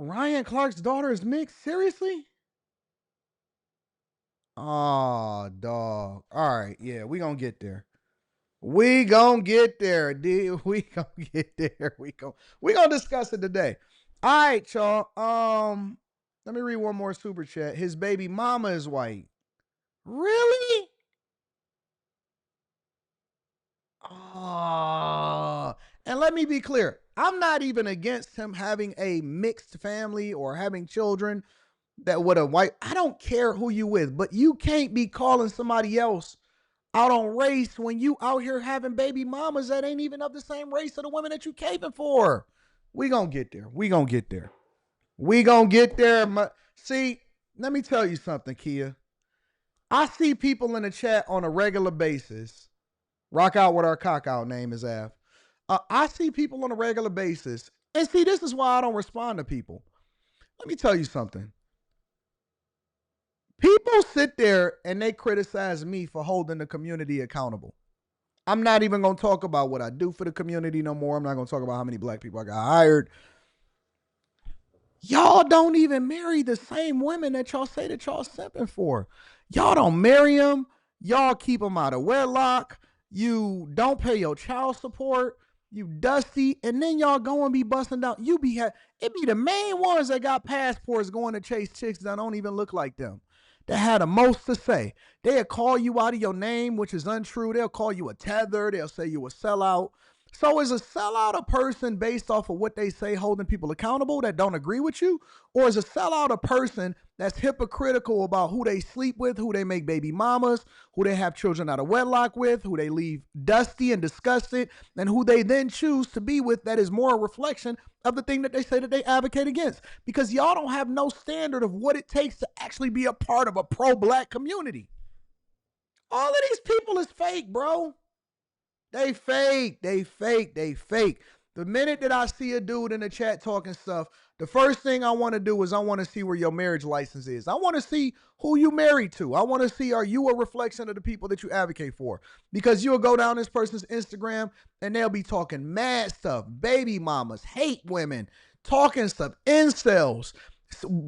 Ryan Clark's daughter is mixed? Seriously? Oh, dog. All right, yeah, we gonna get there. We gonna get there, dude. We gonna get there. We gonna discuss it today. All right, y'all. Let me read one more super chat. His baby mama is white. Really? Oh, and let me be clear. I'm not even against him having a mixed family or having children that with a white. I don't care who you with, but you can't be calling somebody else out on race when you out here having baby mamas that ain't even of the same race of the women that you caping for. We gonna get there. We gonna get there. We gonna get there. See, let me tell you something, Kia. I see people in the chat on a regular basis. Rock out what our cock out name is, Av. I see people on a regular basis. And see, this is why I don't respond to people. Let me tell you something. People sit there and they criticize me for holding the community accountable. I'm not even going to talk about what I do for the community no more. I'm not going to talk about how many black people I got hired. Y'all don't even marry the same women that y'all say that y'all simping for. Y'all don't marry them. Y'all keep them out of wedlock. You don't pay your child support. You dusty. And then y'all go and be busting down. It be the main ones that got passports going to chase chicks that don't even look like them, that had the most to say. They'll call you out of your name, which is untrue. They'll call you a tether. They'll say you a sellout. So is a sellout a person based off of what they say holding people accountable that don't agree with you? Or is a sellout a person that's hypocritical about who they sleep with, who they make baby mamas, who they have children out of wedlock with, who they leave dusty and disgusted, and who they then choose to be with that is more a reflection of the thing that they say that they advocate against? Because y'all don't have no standard of what it takes to actually be a part of a pro-black community. All of these people is fake, bro. They fake. They fake. They fake. The minute that I see a dude in the chat talking stuff, the first thing I want to do is I want to see where your marriage license is. I want to see who you married to. I want to see, are you a reflection of the people that you advocate for? Because you'll go down this person's Instagram and they'll be talking mad stuff. Baby mamas, hate women, talking stuff, incels,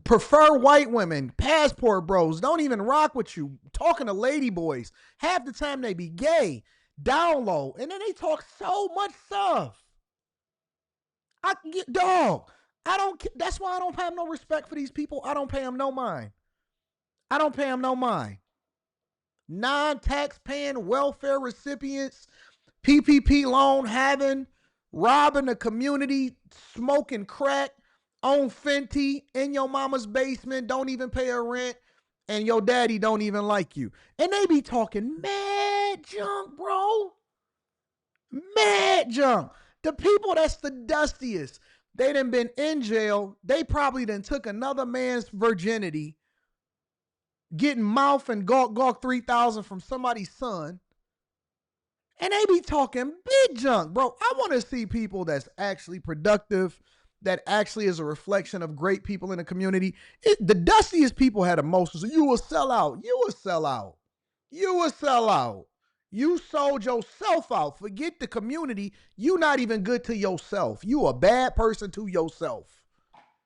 prefer white women, passport bros, don't even rock with you, talking to lady boys. Half the time they be gay, down low, and then they talk so much stuff. I can get dog. I don't. That's why I don't have no respect for these people. I don't pay them no mind. I don't pay them no mind. Non-tax paying welfare recipients, PPP loan having, robbing the community, smoking crack, on Fenty in your mama's basement, don't even pay her rent, and your daddy don't even like you. And they be talking mad junk, bro. Mad junk. The people that's the dustiest, they done been in jail. They probably done took another man's virginity, getting mouth and gawk 3,000 from somebody's son. And they be talking big junk, bro. I want to see people that's actually productive, that actually is a reflection of great people in the community. The dustiest people had emotions. You a sellout. You a sellout. You a sellout. You sold yourself out. Forget the community. You not even good to yourself. You a bad person to yourself.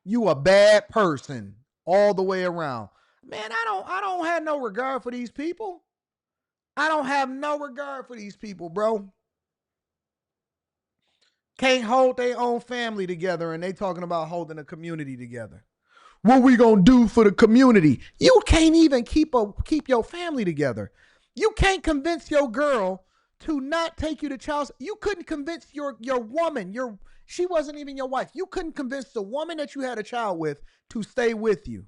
You a bad person all the way around. Man, I don't have no regard for these people. I don't have no regard for these people, bro. Can't hold their own family together, and they talking about holding a community together. What we gonna do for the community? You can't even keep your family together. You can't convince your girl to not take you to child. You couldn't convince your woman. She wasn't even your wife. You couldn't convince the woman that you had a child with to stay with you.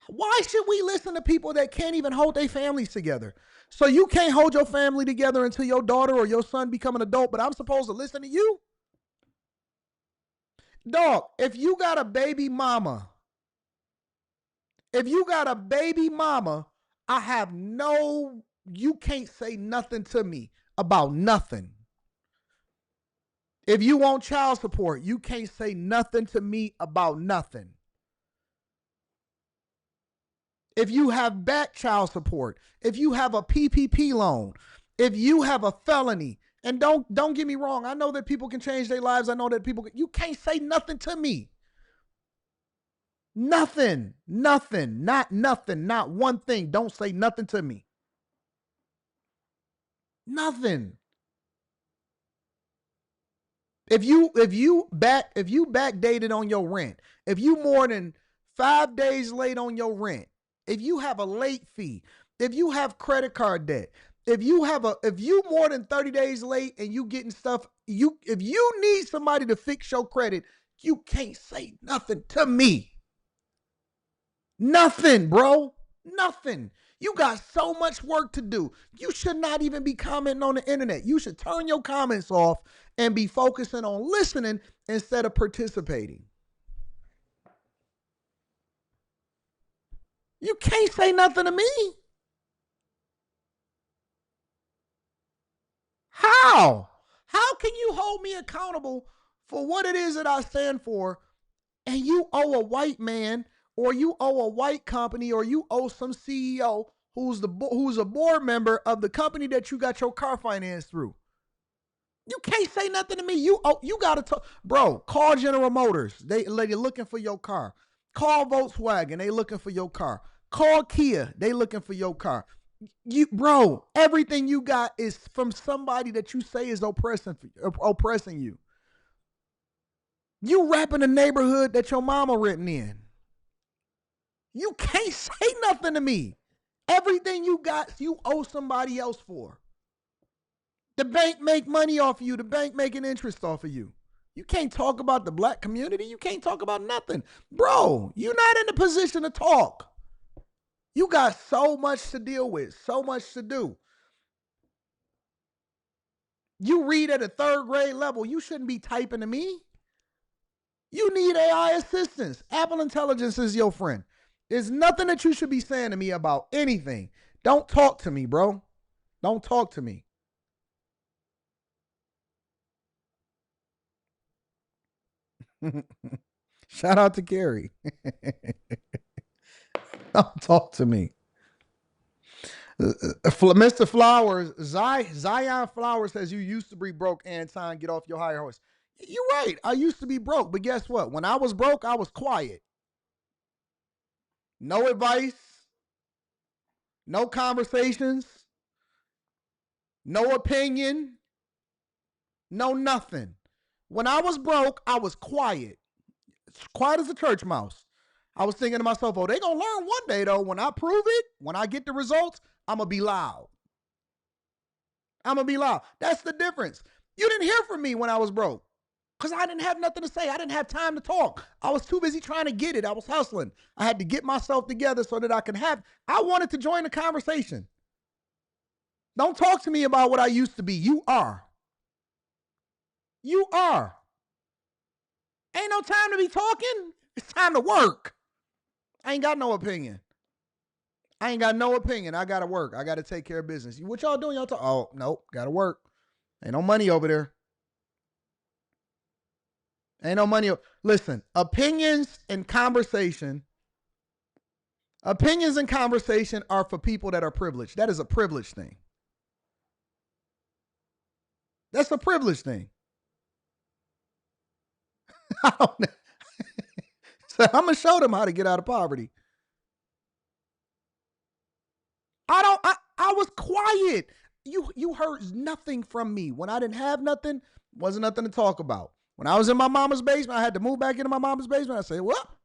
Why should we listen to people that can't even hold their families together? So you can't hold your family together until your daughter or your son become an adult, but I'm supposed to listen to you? Dog, if you got a baby mama, I have you can't say nothing to me about nothing. If you want child support, you can't say nothing to me about nothing. If you have back child support, if you have a PPP loan, if you have a felony, and don't get me wrong, I know that people can change their lives. I know that you can't say nothing to me. Nothing. Nothing. Not nothing. Not one thing. Don't say nothing to me. Nothing. If you backdated on your rent, if you more than 5 days late on your rent, if you have a late fee, if you have credit card debt, if you more than 30 days late and you getting stuff, if you need somebody to fix your credit, you can't say nothing to me. Nothing, bro. Nothing. You got so much work to do. You should not even be commenting on the internet. You should turn your comments off and be focusing on listening instead of participating. You can't say nothing to me. How? How can you hold me accountable for what it is that I stand for, and you owe a white man, or you owe a white company, or you owe some CEO who's a board member of the company that you got your car financed through? You can't say nothing to me. You gotta talk, bro. Call General Motors. They're looking for your car. Call Volkswagen. They looking for your car. Call Kia. They looking for your car. Bro, everything you got is from somebody that you say is oppressing you. You rap in the neighborhood that your mama written in. You can't say nothing to me. Everything you got, you owe somebody else for. The bank make money off of you. The bank making interest off of you. You can't talk about the black community. You can't talk about nothing. Bro, you're not in the position to talk. You got so much to deal with, so much to do. You read at a third grade level. You shouldn't be typing to me. You need AI assistance. Apple Intelligence is your friend. There's nothing that you should be saying to me about anything. Don't talk to me, bro. Don't talk to me. Shout out to Carrie. Don't talk to me. Mr. Flowers, Zion Flowers says you used to be broke, Anton. Get off your higher horse. You're right. I used to be broke, but guess what? When I was broke, I was quiet. No advice, no conversations, no opinion, no nothing. When I was broke, I was quiet. Quiet as a church mouse. I was thinking to myself, oh, they gonna learn one day though. When I prove it, when I get the results, I'm gonna be loud. I'm gonna be loud. That's the difference. You didn't hear from me when I was broke because I didn't have nothing to say. I didn't have time to talk. I was too busy trying to get it. I was hustling. I had to get myself together so that I could have. I wanted to join the conversation. Don't talk to me about what I used to be. You are. You are. Ain't no time to be talking. It's time to work. I ain't got no opinion. I ain't got no opinion. I gotta work. I gotta take care of business. What y'all doing? Y'all talk. Oh, nope. Gotta work. Ain't no money over there. Ain't no money. Listen, opinions and conversation. Opinions and conversation are for people that are privileged. That is a privilege thing. That's a privilege thing. So I'm gonna show them how to get out of poverty. I was quiet. You heard nothing from me. When I didn't have nothing, wasn't nothing to talk about. When I was in my mama's basement, I had to move back into my mama's basement. I said, well,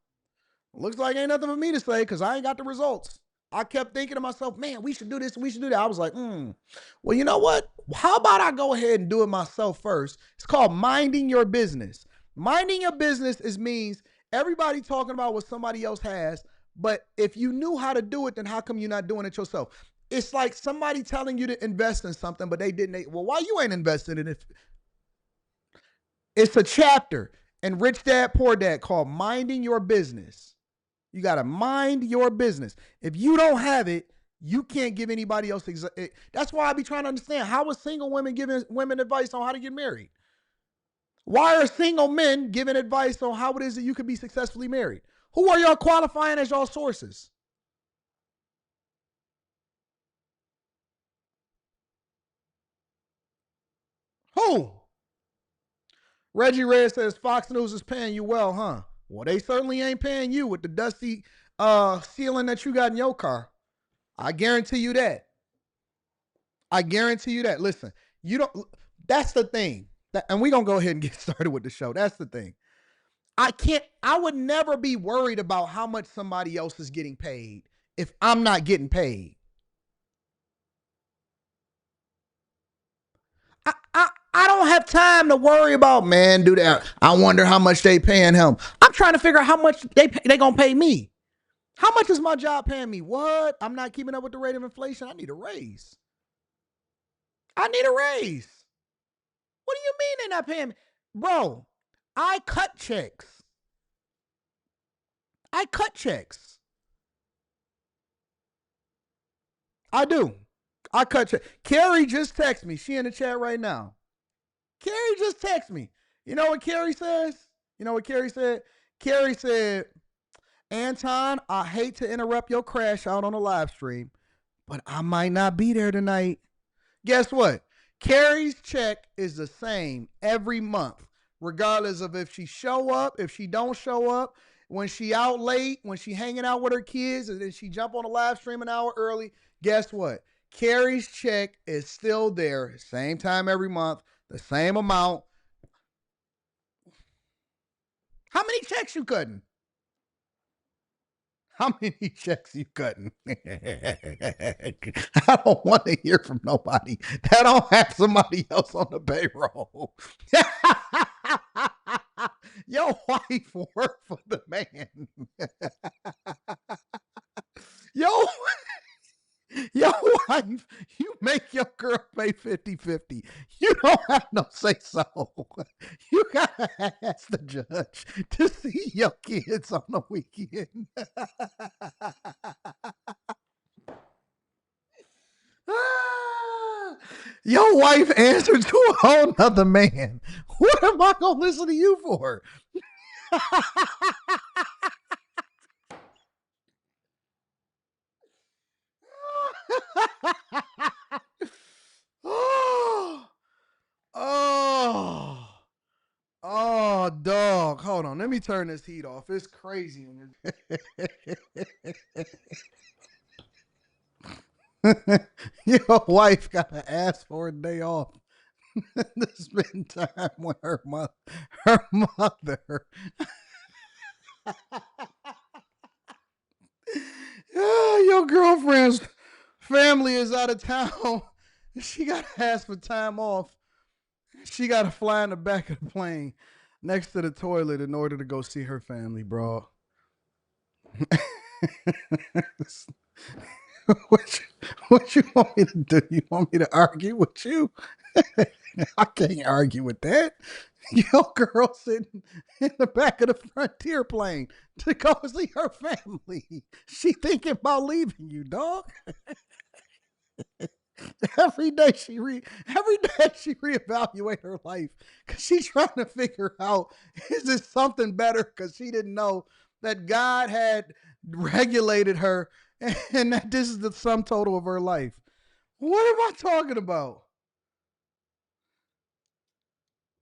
looks like ain't nothing for me to say because I ain't got the results. I kept thinking to myself, man, we should do this, we should do that. I was like, well, you know what? How about I go ahead and do it myself first? It's called minding your business. Minding your business means everybody talking about what somebody else has, but if you knew how to do it, then how come you're not doing it yourself? It's like somebody telling you to invest in something, but they didn't. Well, why you ain't investing in it? It's a chapter in Rich Dad Poor Dad called Minding Your Business. You got to mind your business. If you don't have it, you can't give anybody else. That's why I be trying to understand how are single women giving women advice on how to get married? Why are single men giving advice on how it is that you can be successfully married? Who are y'all qualifying as y'all sources? Who? Reggie Red says Fox News is paying you well, huh? Well, they certainly ain't paying you with the dusty ceiling that you got in your car. I guarantee you that. I guarantee you that. Listen, you don't. That's the thing. And we're gonna go ahead and get started with the show. That's the thing. I would never be worried about how much somebody else is getting paid if I'm not getting paid. I don't have time to worry about, man, do that. I wonder how much they paying him. I'm trying to figure out how much they gonna pay me. How much is my job paying me? What? I'm not keeping up with the rate of inflation. I need a raise. I need a raise. What do you mean they're not paying me? Bro, I cut checks. I cut checks. I do. I cut checks. Carrie just texted me. She in the chat right now. Carrie just texted me. You know what Carrie says? You know what Carrie said? Carrie said, Anton, I hate to interrupt your crash out on a live stream, but I might not be there tonight. Guess what? Carrie's check is the same every month, regardless of if she show up, if she don't show up, when she out late, when she hanging out with her kids, and then she jump on a live stream an hour early. Guess what? Carrie's check is still there, same time every month, the same amount. How many checks you cutting? How many checks you cutting? I don't want to hear from nobody that don't have somebody else on the payroll. Your wife work for the man. Yo, your wife, you make your girl pay 50-50. You don't have no say so. You gotta ask the judge to see your kids on the weekend. Your wife answered to a whole nother man. What am I gonna listen to you for? Oh, oh, oh, dog. Hold on. Let me turn this heat off. It's crazy. Your wife got to ask for a day off to spend time with her mother. Her mother. Your girlfriend's family is out of town. She got to ask for time off. She got to fly in the back of the plane next to the toilet in order to go see her family, bro. what you want me to do? You want me to argue with you? I can't argue with that. Your girl sitting in the back of the Frontier plane to go see her family. She thinking about leaving you, dog. Every day she reevaluate her life because she's trying to figure out, is it something better, because she didn't know that God had regulated her and that this is the sum total of her life. What am I talking about?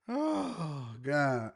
Oh God.